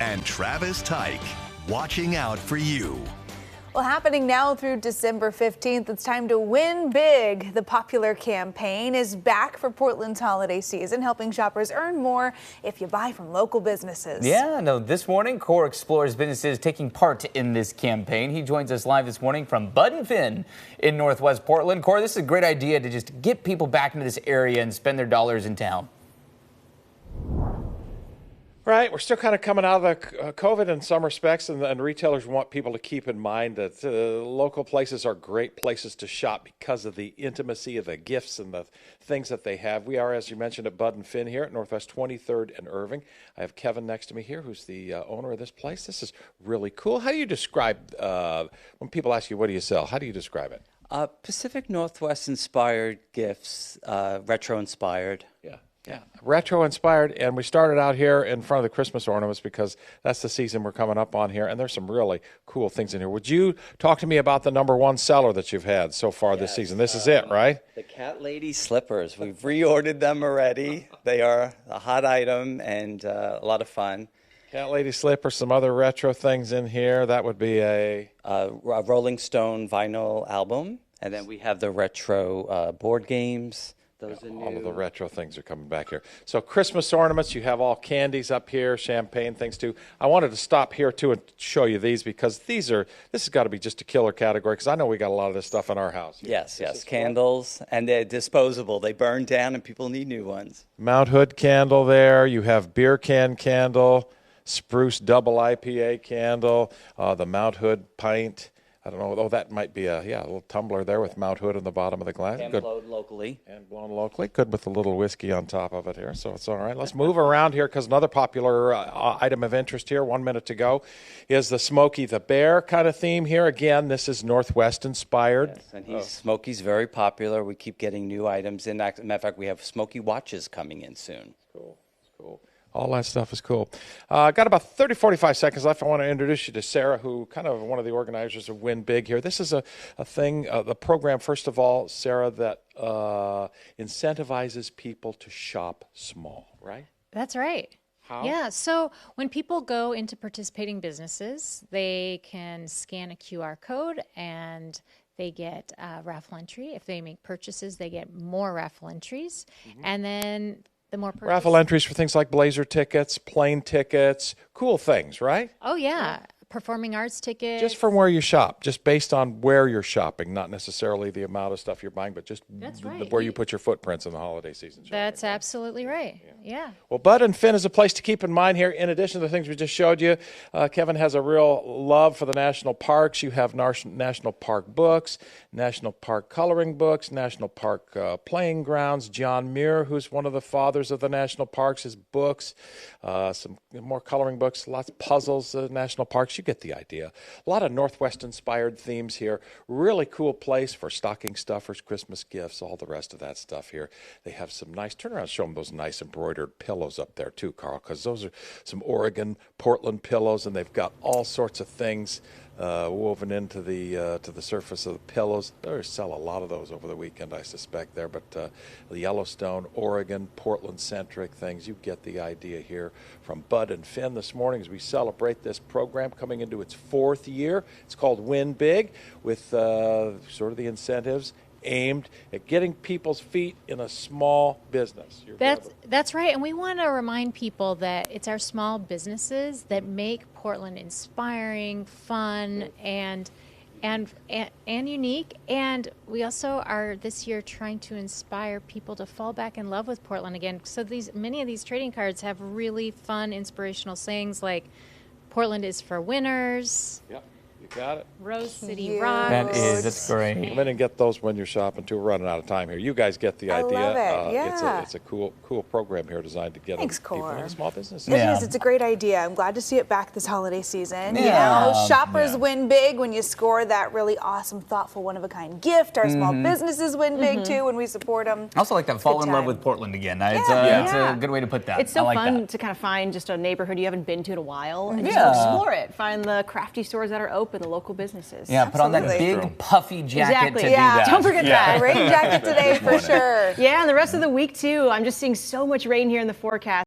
and Travis Tyke, watching out for you. Well, happening now through December 15th, it's time to win big. The popular campaign is back for Portland's holiday season, helping shoppers earn more if you buy from local businesses. Yeah, no, this morning, Kohr Explores businesses taking part in this campaign. He joins us live this morning from Bud & Finn in Northwest Portland. Kohr, this is a great idea to just get people back into this area and spend their dollars in town. Right, we're still kind of coming out of the COVID in some respects, and retailers want people to keep in mind that local places are great places to shop because of the intimacy of the gifts and the things that they have. We are, as you mentioned, at Bud & Finn here at Northwest 23rd and Irving. I have Kevin next to me here, who's the owner of this place. This is really cool. How do you describe, when people ask you, what do you sell, how do you describe it? Pacific Northwest inspired gifts, retro inspired. Yeah, retro inspired, and we started out here in front of the Christmas ornaments because that's the season we're coming up on here, and there's some really cool things in here. Would you talk to me about the #1 seller that you've had so far this season? This is it, right? The Cat Lady slippers. We've reordered them already. They are a hot item and a lot of fun. Cat Lady slippers, some other retro things in here. That would be a Rolling Stone vinyl album, and then we have the retro board games. Those are new. All of the retro things are coming back here. So Christmas ornaments, you have all candies up here, champagne things too. I wanted to stop here too and show you these because this has got to be just a killer category because I know we got a lot of this stuff in our house. Yes, candles, and they're disposable. They burn down and people need new ones. Mount Hood candle there. You have beer can candle, spruce double IPA candle, the Mount Hood pint. I don't know. Oh, that might be a little tumbler there with Mount Hood in the bottom of the glass. And blown locally. And blown locally. Good with a little whiskey on top of it here, so it's all right. Let's move around here because another popular item of interest here, 1 minute to go, is the Smokey the Bear kind of theme here. Again, this is Northwest inspired. Yes, and Smokey's very popular. We keep getting new items in. As a matter of fact, we have Smokey watches coming in soon. Cool. All that stuff is cool. Got about 30, 45 seconds left. I want to introduce you to Sarah, who kind of one of the organizers of Win Big here. This is a thing, the program, first of all, Sarah, that incentivizes people to shop small, right? That's right. How? Yeah, so when people go into participating businesses, they can scan a QR code and they get a raffle entry. If they make purchases, they get more raffle entries. Mm-hmm. And then the more raffle entries for things like Blazer tickets, plane tickets, cool things, right? Oh, yeah. Performing arts tickets. Just from where you shop, just based on where you're shopping, not necessarily the amount of stuff you're buying, but just where you put your footprints in the holiday season. That's absolutely right. Yeah. Well, Bud & Finn is a place to keep in mind here. In addition to the things we just showed you, Kevin has a real love for the national parks. You have national park books, national park coloring books, national park playing grounds. John Muir, who's one of the fathers of the national parks, his books, some more coloring books, lots of puzzles, national parks. You get the idea. A lot of Northwest-inspired themes here. Really cool place for stocking stuffers, Christmas gifts, all the rest of that stuff here. They have some nice, turn around and show them those nice embroidered pillows up there too, Carl, because those are some Oregon, Portland pillows, and they've got all sorts of things woven into the surface of the pillows. They'll sell a lot of those over the weekend, I suspect there. But the Yellowstone, Oregon, Portland-centric things, you get the idea here from Bud & Finn this morning as we celebrate this program coming into its 4th year. It's called Win Big, with sort of the incentives aimed at getting people's feet in a small business. That's right, and we want to remind people that it's our small businesses that make Portland inspiring, fun, and unique. And we also are this year trying to inspire people to fall back in love with Portland again. So many of these trading cards have really fun, inspirational sayings like "Portland is for winners." Yep. Got it. Rose City Rocks. That's great. Come in and get those when you're shopping too. We're running out of time here. You guys get the idea. I love it. Yeah. It's a cool program here designed to get people into small businesses. It is. It's a great idea. I'm glad to see it back this holiday season. Yeah. You know, shoppers win big when you score that really awesome, thoughtful, one-of-a-kind gift. Our small businesses win big too when we support them. I also like that fall in love with Portland again. It's a good way to put that. It's so fun to kind of find just a neighborhood you haven't been to in a while and just explore it. Find the crafty stores that are open, the local businesses. Yeah, put on that big puffy jacket to do that. Don't forget that. Rain jacket today for sure. Yeah, and the rest of the week too. I'm just seeing so much rain here in the forecast.